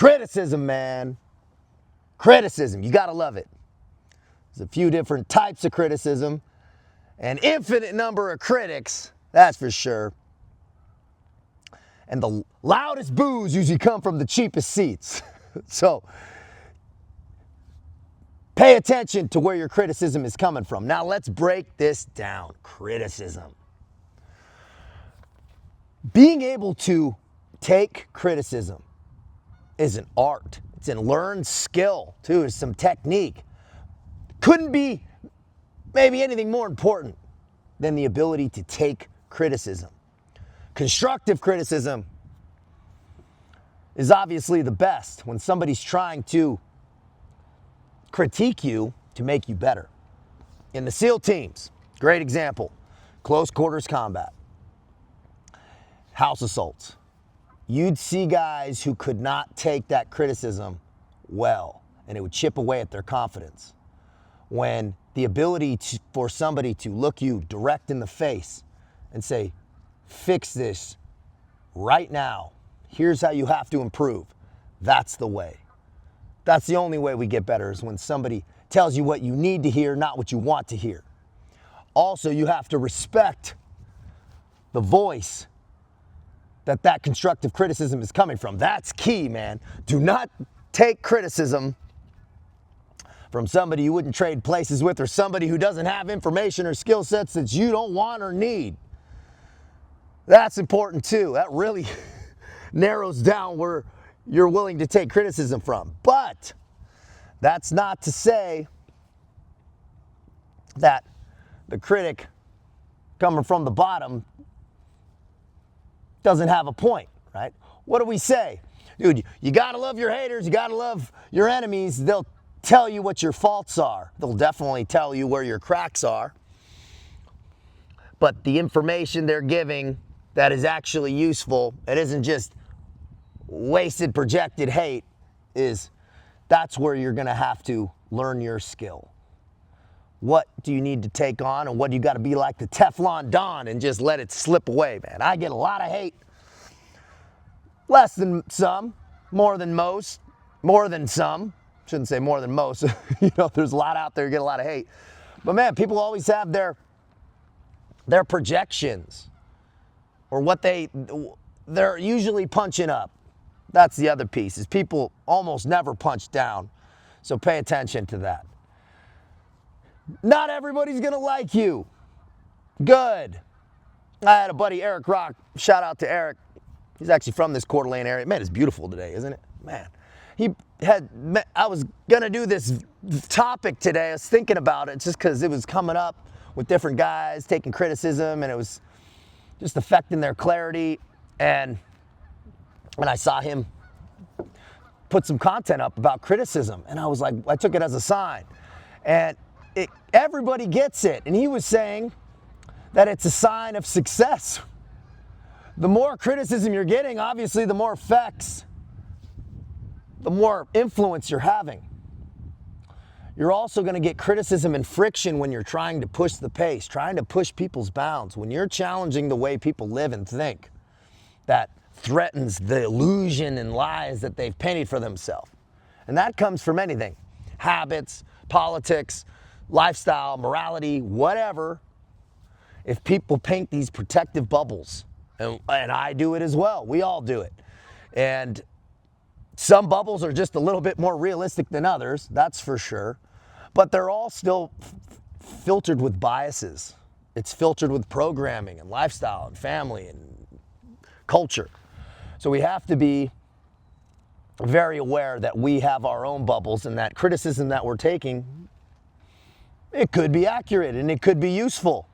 Criticism, man. Criticism, you gotta love it. There's a few different types of criticism, an infinite number of critics, that's for sure. And the loudest boos usually come from the cheapest seats. So pay attention to where your criticism is coming from. Now let's break this down. Criticism. Being able to take criticism is an art. It's a learned skill too. It's some technique. Couldn't be maybe anything more important than the ability to take criticism. Constructive criticism is obviously the best when somebody's trying to critique you to make you better. In the SEAL teams, great example, close quarters combat, house assaults. You'd see guys who could not take that criticism well, and it would chip away at their confidence. When the ability for somebody to look you direct in the face and say, fix this right now, here's how you have to improve, that's the way. That's the only way we get better, is when somebody tells you what you need to hear, not what you want to hear. Also, you have to respect the voice that constructive criticism is coming from. That's key, man. Do not take criticism from somebody you wouldn't trade places with, or somebody who doesn't have information or skill sets that you don't want or need. That's important too. That really narrows down where you're willing to take criticism from. But that's not to say that the critic coming from the bottom doesn't have a point, right? What do we say? Dude, you gotta love your haters, you gotta love your enemies. They'll tell you what your faults are. They'll definitely tell you where your cracks are. But the information they're giving that is actually useful, it isn't just wasted projected hate, that's where you're gonna have to learn your skill. What do you need to take on, and what do you gotta be like the Teflon Don and just let it slip away, man? I get a lot of hate. Less than some, more than most, more than some. Shouldn't say more than most. There's a lot out there, you get a lot of hate. But man, people always have their projections, or what they're usually punching up. That's the other piece, is people almost never punch down. So pay attention to that. Not everybody's gonna like you. Good. I had a buddy, Eric Rock, shout out to Eric. He's actually from this Coeur d'Alene area. Man, it's beautiful today, isn't it? Man. I was gonna do this topic today. I was thinking about it just because it was coming up with different guys taking criticism, and it was just affecting their clarity. And I saw him put some content up about criticism, and I was like, I took it as a sign. And everybody gets it. And he was saying that it's a sign of success. The more criticism you're getting, obviously, the more effects, the more influence you're having. You're also going to get criticism and friction when you're trying to push the pace, trying to push people's bounds. When you're challenging the way people live and think, that threatens the illusion and lies that they've painted for themselves. And that comes from anything: habits, politics, lifestyle, morality, whatever. If people paint these protective bubbles, and I do it as well, we all do it. And some bubbles are just a little bit more realistic than others, that's for sure. But they're all still filtered with biases. It's filtered with programming and lifestyle and family and culture. So we have to be very aware that we have our own bubbles, and that criticism that we're taking, it could be accurate and it could be useful.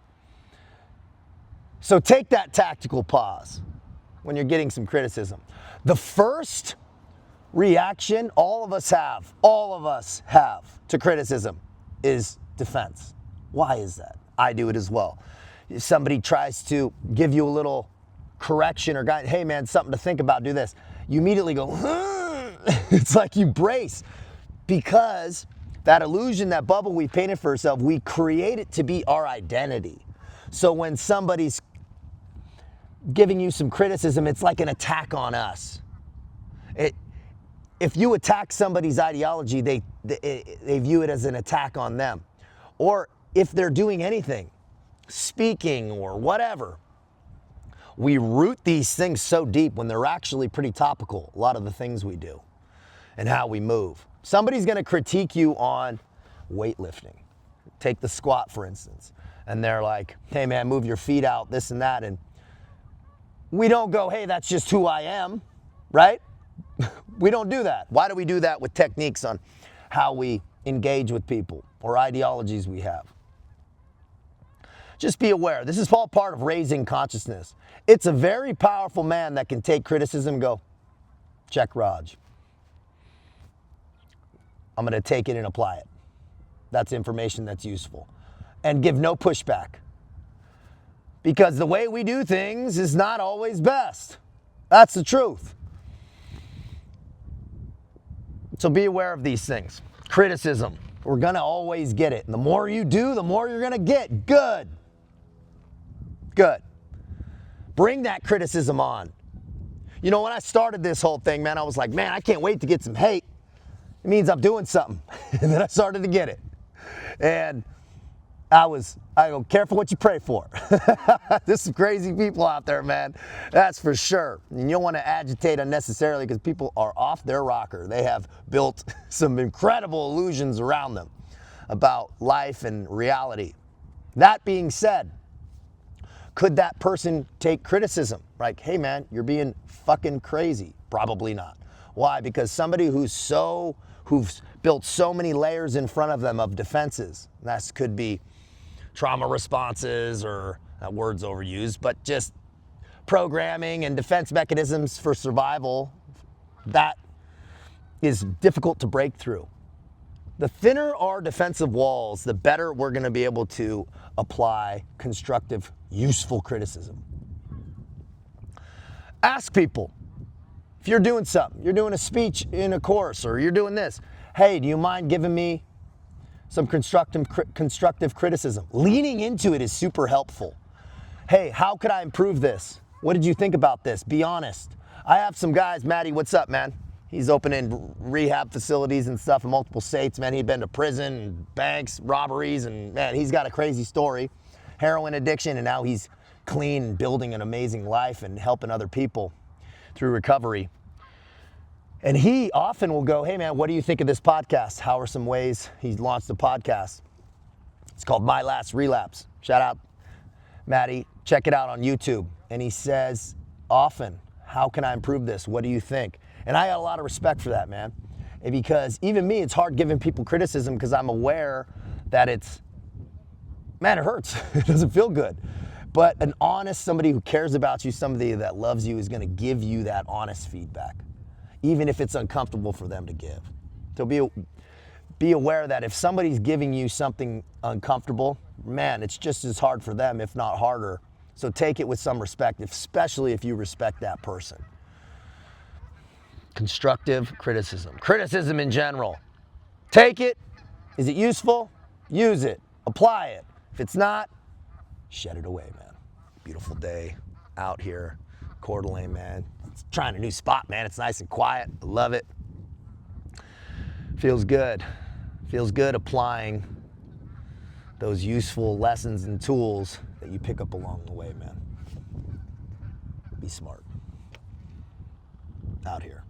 So take that tactical pause when you're getting some criticism. The first reaction all of us have to criticism is defense. Why is that? I do it as well. If somebody tries to give you a little correction or guide, hey man, something to think about, do this, you immediately go, it's like you brace, because that illusion, that bubble we painted for ourselves, we create it to be our identity. So when somebody's giving you some criticism, it's like an attack on us. if you attack somebody's ideology, they view it as an attack on them. Or if they're doing anything, speaking or whatever, we root these things so deep when they're actually pretty topical, a lot of the things we do and how we move. Somebody's going to critique you on weightlifting. Take the squat, for instance. And they're like, hey, man, move your feet out, this and that. And we don't go, hey, that's just who I am, right? We don't do that. Why do we do that with techniques on how we engage with people or ideologies we have? Just be aware. This is all part of raising consciousness. It's a very powerful man that can take criticism and go, check Raj. I'm going to take it and apply it. That's information that's useful. And give no pushback. Because the way we do things is not always best. That's the truth. So be aware of these things. Criticism. We're going to always get it. And the more you do, the more you're going to get. Good. Good. Bring that criticism on. You know, when I started this whole thing, man, I was like, man, I can't wait to get some hate. It means I'm doing something. And then I started to get it. And I go, careful what you pray for. There's some crazy people out there, man. That's for sure. And you don't want to agitate unnecessarily because people are off their rocker. They have built some incredible illusions around them about life and reality. That being said, could that person take criticism? Like, hey, man, you're being fucking crazy. Probably not. Why? Because somebody who's built so many layers in front of them of defenses, that could be trauma responses, or that word's overused, but just programming and defense mechanisms for survival, that is difficult to break through. The thinner our defensive walls, the better we're going to be able to apply constructive, useful criticism. Ask people. If you're doing something, you're doing a speech in a course, or you're doing this, hey, do you mind giving me some constructive criticism? Leaning into it is super helpful. Hey, how could I improve this? What did you think about this? Be honest. I have some guys, Maddie, what's up, man? He's opening rehab facilities and stuff in multiple states, man. He'd been to prison, and banks, robberies, and man, he's got a crazy story. Heroin addiction, and now he's clean and building an amazing life and helping other people through recovery. And he often will go, hey man, what do you think of this podcast? How are some ways he's launched a podcast? It's called My Last Relapse. Shout out, Maddie. Check it out on YouTube. And he says often, how can I improve this? What do you think? And I got a lot of respect for that, man. And because even me, it's hard giving people criticism because I'm aware that man, it hurts. It doesn't feel good. But an honest, somebody who cares about you, somebody that loves you, is going to give you that honest feedback, even if it's uncomfortable for them to give. So be aware that if somebody's giving you something uncomfortable, man, it's just as hard for them, if not harder. So take it with some respect, especially if you respect that person. Constructive criticism. Criticism in general. Take it. Is it useful? Use it. Apply it. If it's not, shed it away, man. Beautiful day out here. Coeur d'Alene, man. Trying a new spot, man. It's nice and quiet. I love it. Feels good. Feels good applying those useful lessons and tools that you pick up along the way, man. Be smart. Out here.